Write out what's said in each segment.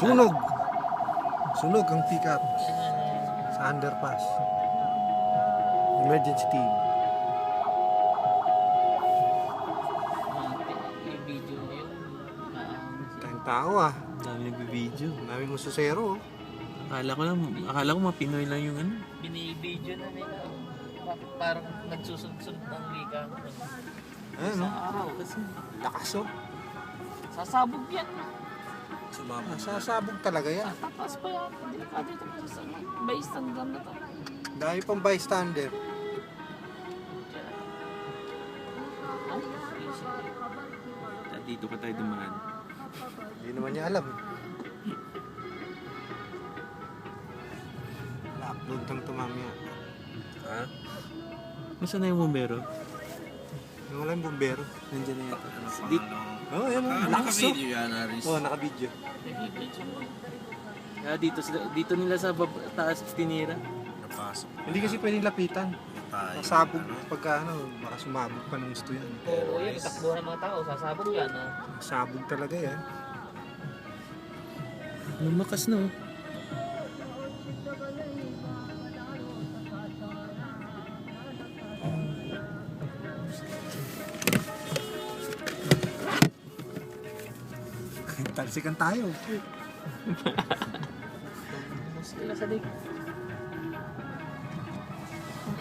Sunog! Sunog ang pick-up sa underpass. Emergency team. I-video yun. Tayong tao ah. Dami nagbibideo. Daming musosero. Akala ko mga Pinoy lang yung ano. Binibideo na nila. Bakit parang nagsusunod-sunod ng wika? Ayan Sa oh. araw kasi. Lakas oh. Sasabog yan. Sumabog. Sasabog talaga yan. Tataas pa yan. Delikado ito pa sa bystander na to. Dahil pang bystander. Dito ka tayo dumaan. Hindi naman niya alam. Na-upload lang ito mamaya. Ha? Nasaan na yung bombero? Yung wala yung bumbero. Nandiyan na yata. Dito. Oh, yan oh. Lakas oh. Naka-video yan, Aris. Oh, naka-video. Dito nila sa taas tinira. Napasok. Hindi kasi pwedeng lapitan. Tayo. Nasabog pagka ano, baka sumabog pa ng gusto yan. Oo, yan. Takbo ng mga tao. Sasabog yan. Oh. Sabog talaga yan. Lumakas na oh. Talsikan tayo. Mas sila sa lig.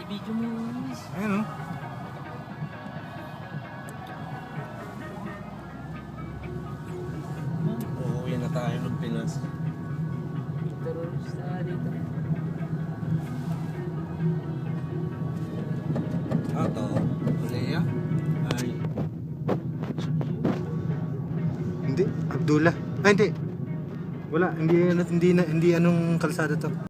I-video mo. Ayan oh. Uuwi na tayo ng Pinas. Terorista dito. Ato. Leia. Ay. Hindi, Abdullah. Ay, hindi. Wala, hindi anong kalsada to.